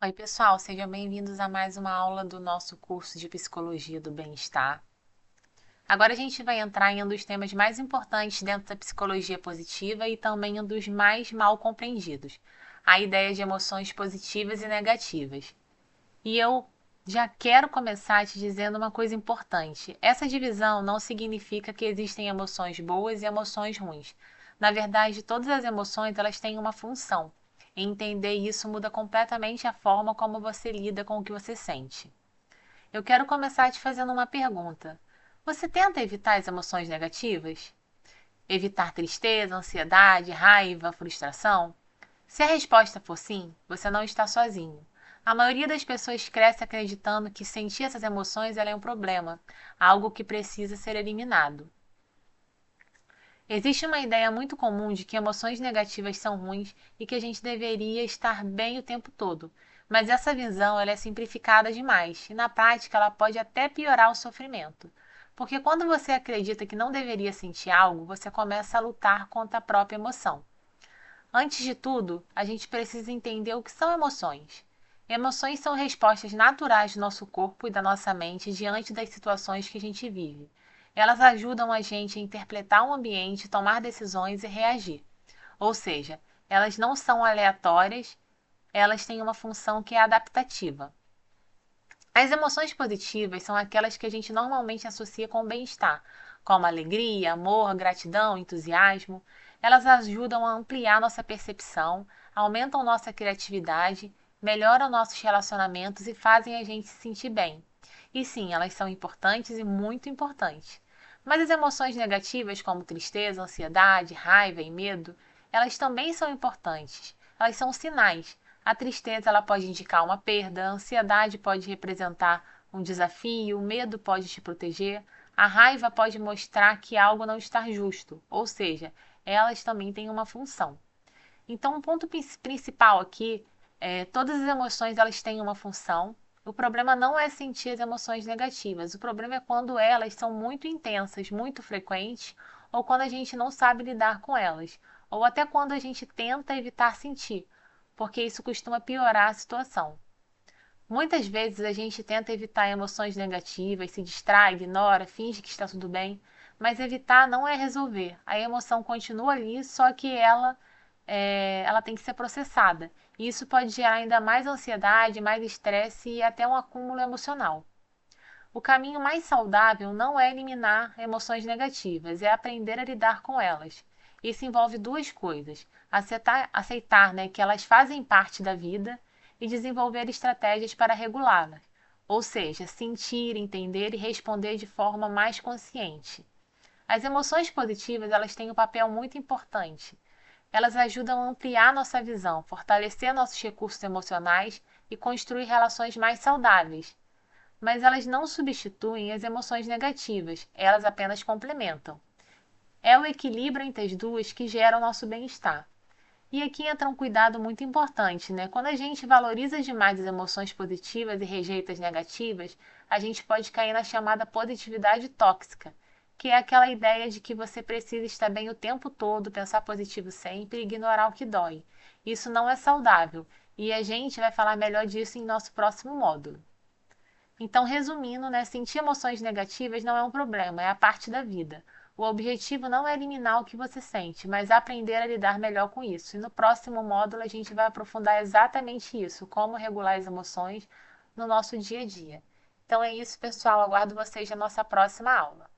Oi, pessoal, sejam bem-vindos a mais uma aula do nosso curso de Psicologia do Bem-Estar. Agora a gente vai entrar em um dos temas mais importantes dentro da psicologia positiva e também um dos mais mal compreendidos, a ideia de emoções positivas e negativas. E eu já quero começar te dizendo uma coisa importante. Essa divisão não significa que existem emoções boas e emoções ruins. Na verdade, todas as emoções elas têm uma função. E entender isso muda completamente a forma como você lida com o que você sente. Eu quero começar te fazendo uma pergunta. Você tenta evitar as emoções negativas? Evitar tristeza, ansiedade, raiva, frustração? Se a resposta for sim, você não está sozinho. A maioria das pessoas cresce acreditando que sentir essas emoções é um problema, algo que precisa ser eliminado. Existe uma ideia muito comum de que emoções negativas são ruins e que a gente deveria estar bem o tempo todo. Mas essa visão ela é simplificada demais e na prática ela pode até piorar o sofrimento. Porque quando você acredita que não deveria sentir algo, você começa a lutar contra a própria emoção. Antes de tudo, a gente precisa entender o que são emoções. Emoções são respostas naturais do nosso corpo e da nossa mente diante das situações que a gente vive. Elas ajudam a gente a interpretar o ambiente, tomar decisões e reagir. Ou seja, elas não são aleatórias, elas têm uma função que é adaptativa. As emoções positivas são aquelas que a gente normalmente associa com o bem-estar, como alegria, amor, gratidão, entusiasmo. Elas ajudam a ampliar nossa percepção, aumentam nossa criatividade, melhoram nossos relacionamentos e fazem a gente se sentir bem. E sim, elas são importantes e muito importantes. Mas as emoções negativas, como tristeza, ansiedade, raiva e medo, elas também são importantes. Elas são sinais. A tristeza ela pode indicar uma perda, a ansiedade pode representar um desafio, o medo pode te proteger, a raiva pode mostrar que algo não está justo, ou seja, elas também têm uma função. Então, um ponto principal aqui é todas as emoções elas têm uma função. O problema não é sentir as emoções negativas, o problema é quando elas são muito intensas, muito frequentes, ou quando a gente não sabe lidar com elas, ou até quando a gente tenta evitar sentir, porque isso costuma piorar a situação. Muitas vezes a gente tenta evitar emoções negativas, se distrai, ignora, finge que está tudo bem, mas evitar não é resolver. A emoção continua ali, só que ela tem que ser processada. E isso pode gerar ainda mais ansiedade, mais estresse e até um acúmulo emocional. O caminho mais saudável não é eliminar emoções negativas, é aprender a lidar com elas. Isso envolve duas coisas: aceitar, né, que elas fazem parte da vida e desenvolver estratégias para regulá-las. Ou seja, sentir, entender e responder de forma mais consciente. As emoções positivas, elas têm um papel muito importante. Elas ajudam a ampliar nossa visão, fortalecer nossos recursos emocionais e construir relações mais saudáveis. Mas elas não substituem as emoções negativas, elas apenas complementam. É o equilíbrio entre as duas que gera o nosso bem-estar. E aqui entra um cuidado muito importante, né? Quando a gente valoriza demais as emoções positivas e rejeita as negativas, a gente pode cair na chamada positividade tóxica, que é aquela ideia de que você precisa estar bem o tempo todo, pensar positivo sempre e ignorar o que dói. Isso não é saudável, e a gente vai falar melhor disso em nosso próximo módulo. Então, resumindo, né, sentir emoções negativas não é um problema, é a parte da vida. O objetivo não é eliminar o que você sente, mas aprender a lidar melhor com isso. E no próximo módulo a gente vai aprofundar exatamente isso, como regular as emoções no nosso dia a dia. Então é isso, pessoal. Aguardo vocês na nossa próxima aula.